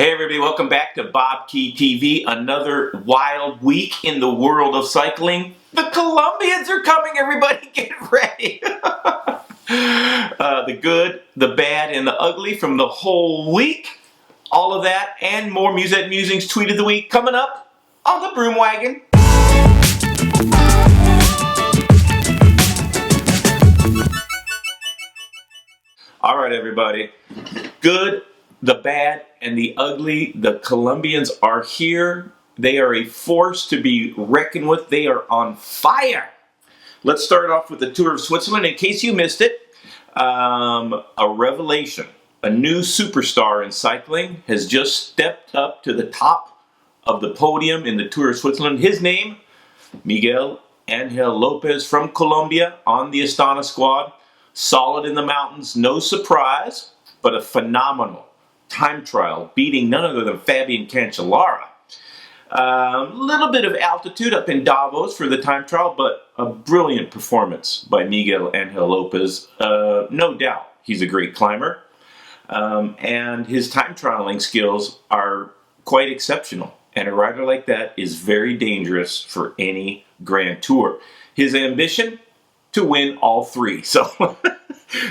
Hey everybody, welcome back to BobkeTV. Another wild week in the world of cycling. The Colombians are coming, everybody, get ready. The good, the bad, and the ugly from the whole week. All of that and more Musings tweet of the week coming up on the Broom Wagon. All right, everybody. Good, the bad, and the ugly. The Colombians are here. They are a force to be reckoned with. They are on fire. Let's start off with the Tour of Switzerland. In case you missed it, a revelation. A new superstar in cycling has just stepped up to the top of the podium in the Tour of Switzerland. His name, Miguel Lopez from Colombia on the Astana squad. Solid in the mountains, no surprise, but a phenomenal time trial, beating none other than Fabian Cancellara. A little bit of altitude up in Davos for the time trial, but a brilliant performance by Miguel Lopez. No doubt he's a great climber, and his time trialing skills are quite exceptional. And a rider like that is very dangerous for any Grand Tour. His ambition? To win all three. So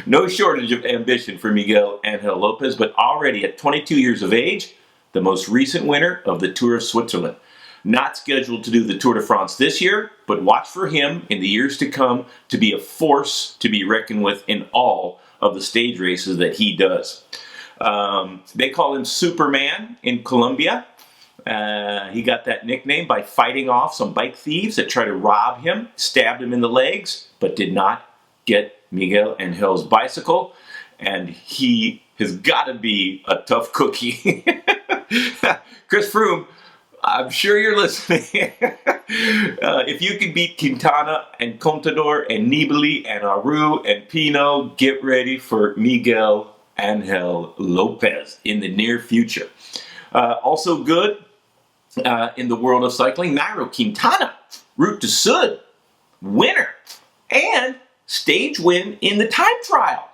no shortage of ambition for Miguel Lopez, but already at 22 years of age, the most recent winner of the Tour of Switzerland. Not scheduled to do the Tour de France this year, but watch for him in the years to come to be a force to be reckoned with in all of the stage races that he does. They call him Superman in Colombia. He got that nickname by fighting off some bike thieves that tried to rob him, stabbed him in the legs, but did not get Miguel Angel's bicycle. And he has got to be a tough cookie. Chris Froome, I'm sure you're listening. If you can beat Quintana and Contador and Nibali and Aru and Pino, get ready for Miguel Angel Lopez in the near future. Also good in the world of cycling, Nairo Quintana, Route de Sud, winner, and stage win in the time trial.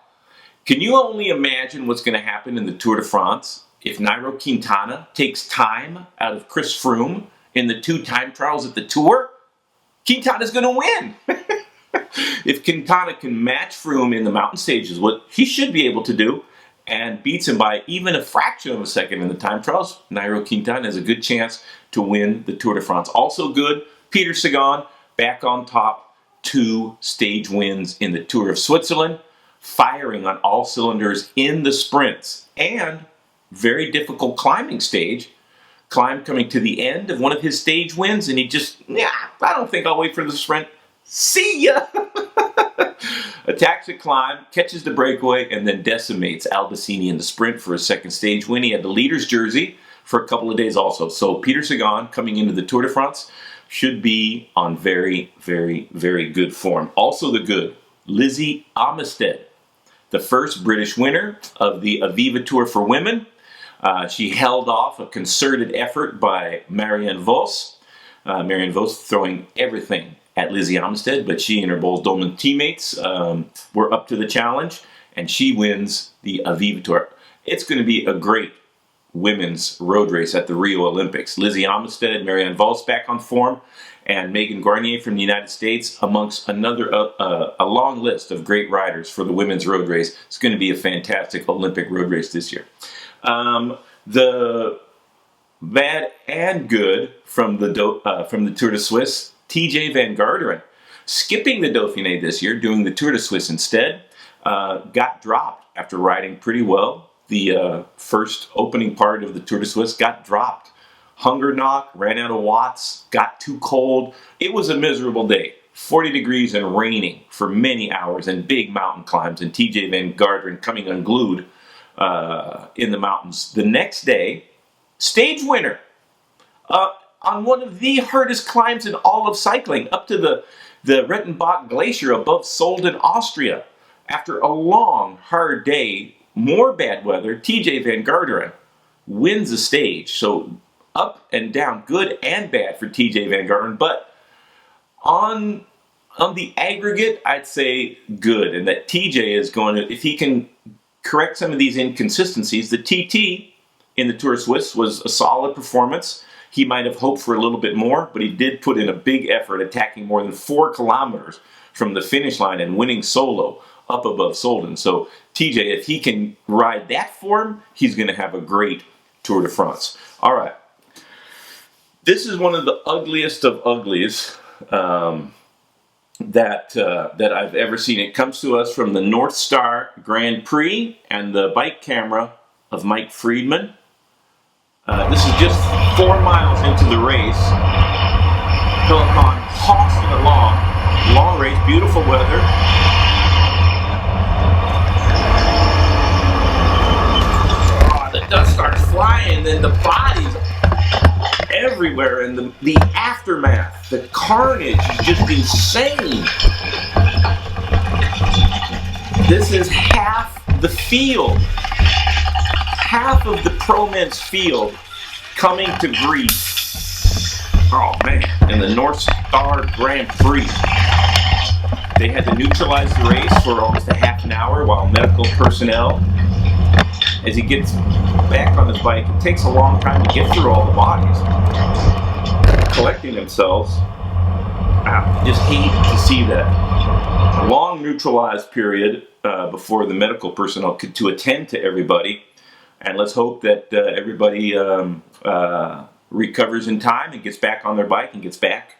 Can you only imagine what's going to happen in the Tour de France if Nairo Quintana takes time out of Chris Froome in the two time trials at the Tour? Quintana's going to win. If Quintana can match Froome in the mountain stages, what he should be able to do, and beats him by even a fraction of a second in the time trials, Nairo Quintana has a good chance to win the Tour de France. Also good, Peter Sagan back on top, 2 stage wins in the Tour of Switzerland, firing on all cylinders in the sprints, and very difficult climbing stage. Climb coming to the end of one of his stage wins, and he just, I don't think I'll wait for the sprint. See ya! Attacks the climb, catches the breakaway, and then decimates Albacini in the sprint for a second stage win. He had the leader's jersey for a couple of days also. So Peter Sagan, coming into the Tour de France, should be on very, very, very good form. Also the good, Lizzie Armstead, the first British winner of the Aviva Tour for women. She held off a concerted effort by Marianne Vos. Marianne Vos throwing everything at Lizzie Armstead, but she and her Boels Dolman teammates were up to the challenge, and she wins the Aviva Tour. It's going to be a great women's road race at the Rio Olympics. Lizzie Armstead, Marianne Vos back on form, and Megan Guarnier from the United States amongst another a long list of great riders for the women's road race. It's going to be a fantastic Olympic road race this year. The bad and good from the Tour de Suisse, TJ van Garderen, skipping the Dauphiné this year, doing the Tour de Suisse instead, got dropped after riding pretty well. The first opening part of the Tour de Suisse got dropped. Hunger knock, ran out of watts, got too cold. It was a miserable day. 40 degrees and raining for many hours and big mountain climbs, and TJ van Garderen coming unglued in the mountains. The next day, stage winner on one of the hardest climbs in all of cycling, up to the Rettenbach Glacier above Solden, Austria. After a long, hard day, more bad weather, TJ van Garderen wins the stage. So up and down, good and bad for TJ van Garderen, but on the aggregate, I'd say good, and that TJ is going to, if he can correct some of these inconsistencies, the TT in the Tour de Suisse was a solid performance. He might have hoped for a little bit more, but he did put in a big effort, attacking more than 4 kilometers from the finish line and winning solo up above Solden. So TJ, if he can ride that form, he's going to have a great Tour de France. All right. This is one of the ugliest of uglies that I've ever seen. It comes to us from the North Star Grand Prix and the bike camera of Mike Friedman. This is just 4 miles into the race. Peloton hawking along. Long race, beautiful weather. Oh, the dust starts flying, then the bodies everywhere, and the aftermath, the carnage is just insane. This is half the field. Half of the Pro Men's field coming to grief. Oh man, in the North Star Grand Prix. They had to neutralize the race for almost a half an hour while medical personnel, as he gets back on his bike, it takes a long time to get through all the bodies collecting themselves. Just hate to see that. A long neutralized period before the medical personnel could to attend to everybody. And let's hope that everybody recovers in time and gets back on their bike and gets back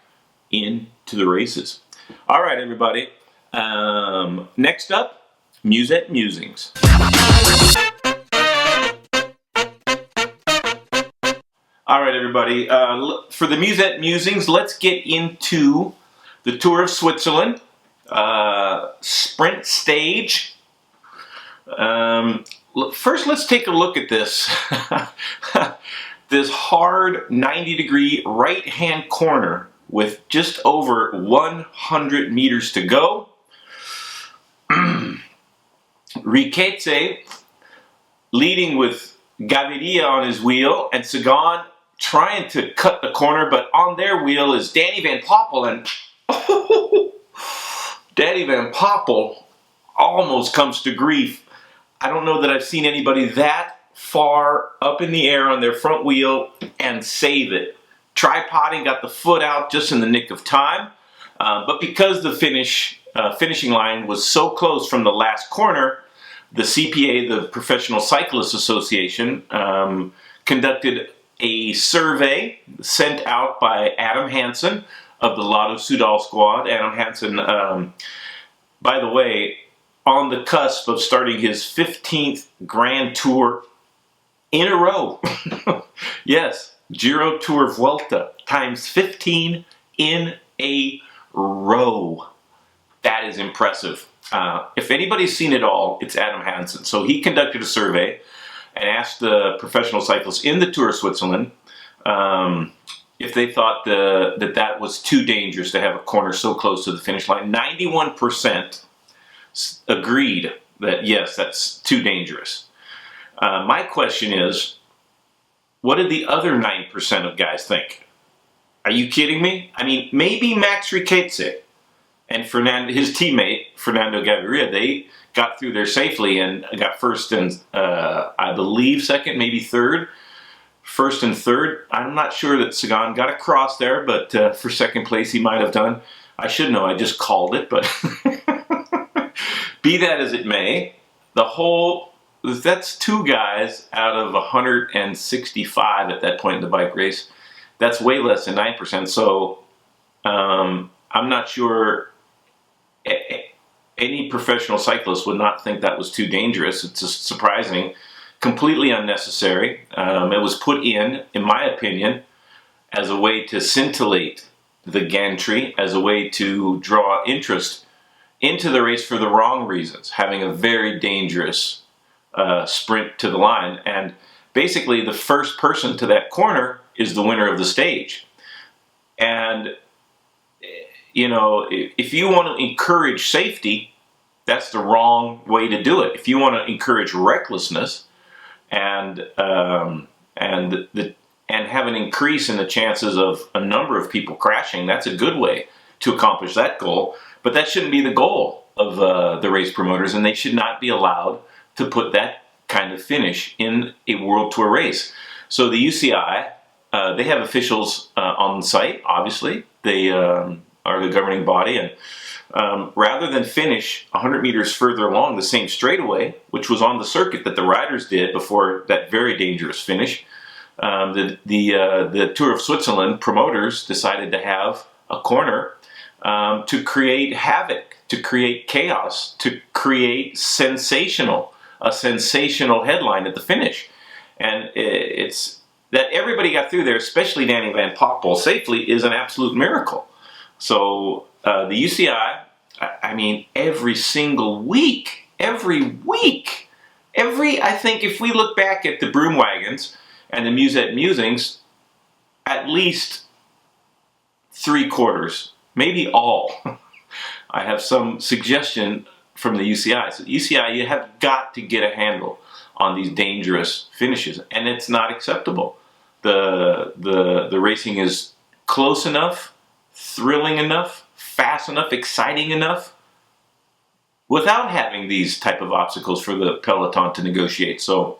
into the races. All right, everybody. Next up, Musette Musings. All right, everybody. For the Musette Musings, let's get into the Tour of Switzerland sprint stage. First, let's take a look at this. This hard 90-degree right-hand corner with just over 100 meters to go. Riqueze leading with Gaviria on his wheel, and Sagan trying to cut the corner, but on their wheel is Danny Van Poppel, and Danny Van Poppel almost comes to grief. I don't know that I've seen anybody that far up in the air on their front wheel and save it. Tripoding, got the foot out just in the nick of time, but because the finishing line was so close from the last corner, the CPA, the Professional Cyclists Association, conducted a survey sent out by Adam Hansen of the Lotto Soudal squad. Adam Hansen, by the way, on the cusp of starting his 15th Grand Tour in a row. Yes, Giro Tour Vuelta times 15 in a row. That is impressive. If anybody's seen it all, it's Adam Hansen. So he conducted a survey and asked the professional cyclists in the Tour of Switzerland if they thought that was too dangerous to have a corner so close to the finish line. 91% agreed that yes, that's too dangerous. My question is, what did the other 9% of guys think? Are you kidding me? I mean, maybe Max Riqueze and his teammate, Fernando Gaviria, they got through there safely and got first and, I believe, second, maybe third. First and third. I'm not sure that Sagan got across there, but for second place he might have done. I should know, I just called it, but be that as it may, that's 2 guys out of 165 at that point in the bike race. That's way less than 9%, so I'm not sure any professional cyclist would not think that was too dangerous. It's just surprising, completely unnecessary. It was put in my opinion, as a way to scintillate the gantry, as a way to draw interest into the race for the wrong reasons, having a very dangerous sprint to the line. And basically the first person to that corner is the winner of the stage. And you know, if you want to encourage safety, that's the wrong way to do it. If you want to encourage recklessness and have an increase in the chances of a number of people crashing, that's a good way to accomplish that goal. But that shouldn't be the goal of the race promoters, and they should not be allowed to put that kind of finish in a World Tour race. So the UCI, they have officials on site, obviously. They are the governing body, and rather than finish 100 meters further along the same straightaway, which was on the circuit that the riders did before that very dangerous finish, the Tour of Switzerland promoters decided to have a corner to create havoc, to create chaos, to create a sensational headline at the finish. And it's that everybody got through there, especially Danny Van Poppel, safely, is an absolute miracle. So the UCI, I mean, every single week, I think if we look back at the Broom Wagons and the Musette Musings, at least 3/4, maybe all. I have some suggestion from the UCI. So UCI, you have got to get a handle on these dangerous finishes, and it's not acceptable. The racing is close enough, thrilling enough, fast enough, exciting enough, without having these type of obstacles for the peloton to negotiate. So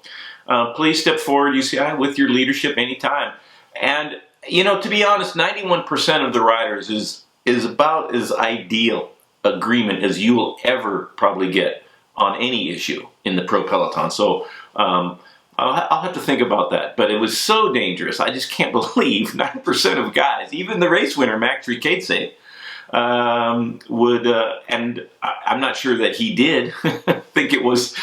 please step forward, UCI, with your leadership anytime. And, you know, to be honest, 91% of the riders is about as ideal agreement as you will ever probably get on any issue in the pro peloton. So I'll have to think about that. But it was so dangerous. I just can't believe 9% of guys, even the race winner, Max Ricchese, would, and I'm not sure that he did think it was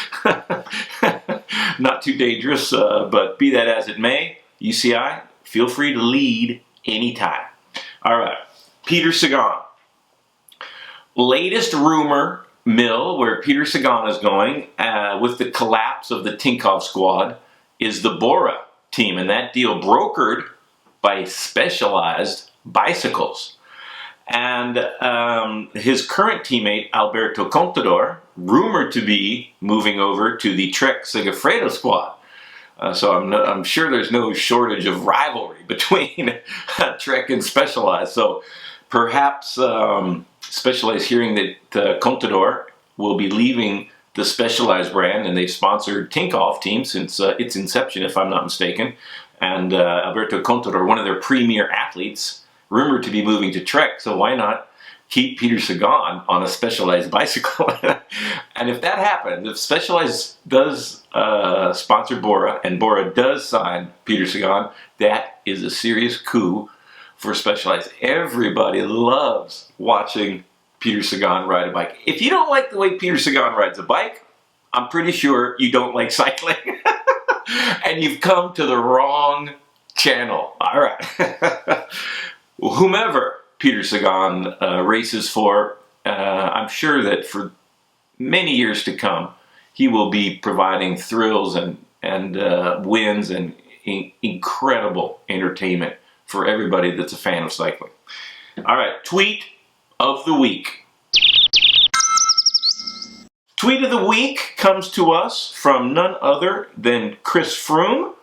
not too dangerous, but be that as it may, UCI, feel free to lead anytime. All right, Peter Sagan. Latest rumor mill where Peter Sagan is going with the collapse of the Tinkoff squad is the Bora team, and that deal brokered by Specialized Bicycles. And his current teammate, Alberto Contador, rumored to be moving over to the Trek Segafredo squad. So I'm sure there's no shortage of rivalry between Trek and Specialized. So perhaps Specialized, hearing that Contador will be leaving the Specialized brand, and they've sponsored Tinkoff team since its inception, if I'm not mistaken. And Alberto Contador, one of their premier athletes, rumored to be moving to Trek, so why not keep Peter Sagan on a Specialized bicycle? And if that happens, if Specialized does sponsor Bora, and Bora does sign Peter Sagan, that is a serious coup for Specialized. Everybody loves watching Peter Sagan ride a bike. If you don't like the way Peter Sagan rides a bike, I'm pretty sure you don't like cycling. And you've come to the wrong channel. All right. Whomever Peter Sagan races for, I'm sure that for many years to come, he will be providing thrills and wins and incredible entertainment for everybody that's a fan of cycling. All right, tweet of the week. Tweet of the week comes to us from none other than Chris Froome.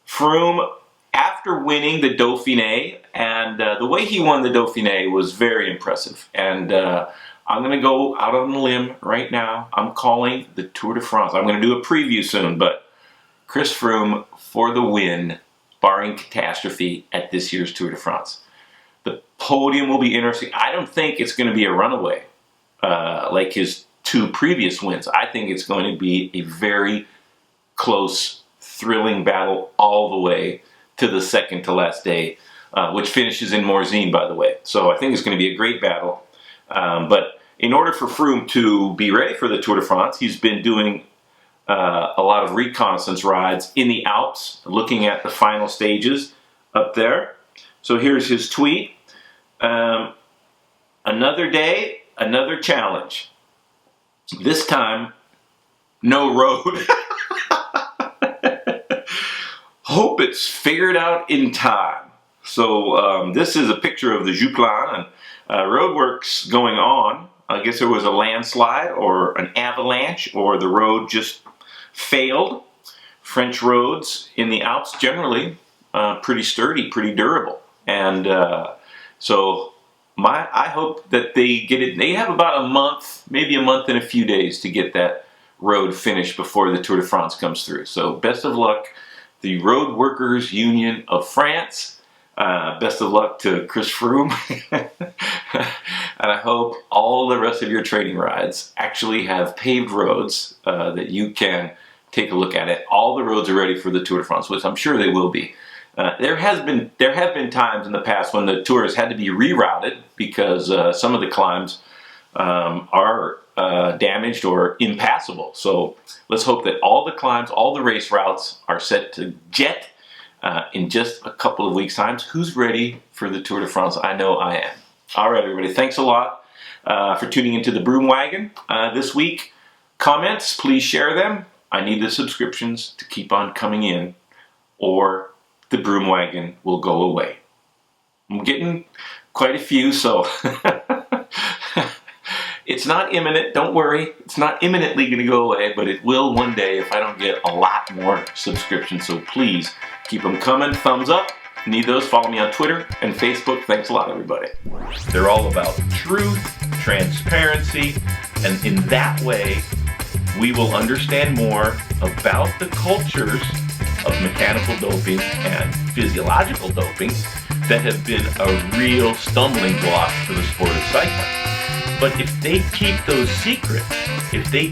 Froome, after winning the Dauphiné, and the way he won the Dauphiné was very impressive. And I'm going to go out on a limb right now. I'm calling the Tour de France. I'm going to do a preview soon, but Chris Froome for the win, barring catastrophe, at this year's Tour de France. The podium will be interesting. I don't think it's going to be a runaway like his two previous wins. I think it's going to be a very close, thrilling battle all the way to the second to last day, which finishes in Morzine, by the way. So I think it's going to be a great battle. But in order for Froome to be ready for the Tour de France, he's been doing a lot of reconnaissance rides in the Alps, looking at the final stages up there. So here's his tweet. Another day, another challenge. This time, no road. Hope it's figured out in time. So this is a picture of the Juplin, and roadworks going on. I guess there was a landslide or an avalanche, or the road just failed. French roads in the Alps generally pretty sturdy, pretty durable. And so I hope that they get it. They have about a month, maybe a month and a few days to get that road finish before the Tour de France comes through. So best of luck, the Road Workers Union of France. Best of luck to Chris Froome. And I hope all the rest of your training rides actually have paved roads that you can take a look at it. All the roads are ready for the Tour de France, which I'm sure they will be. There have been times in the past when the tour has had to be rerouted because some of the climbs are damaged or impassable. So let's hope that all the climbs, all the race routes are set to jet in just a couple of weeks' time. Who's ready for the Tour de France? I know I am. All right, everybody. Thanks a lot for tuning into the Broom Wagon this week. Comments, please share them. I need the subscriptions to keep on coming in, or the Broom Wagon will go away. I'm getting quite a few, so it's not imminent. Don't worry. It's not imminently going to go away, but it will one day if I don't get a lot more subscriptions. So please keep them coming. Thumbs up. Need those. Follow me on Twitter and Facebook. Thanks a lot, everybody. They're all about truth, transparency, and in that way, we will understand more about the cultures of mechanical doping and physiological doping that have been a real stumbling block for the sport of cycling. But if they keep those secrets, if they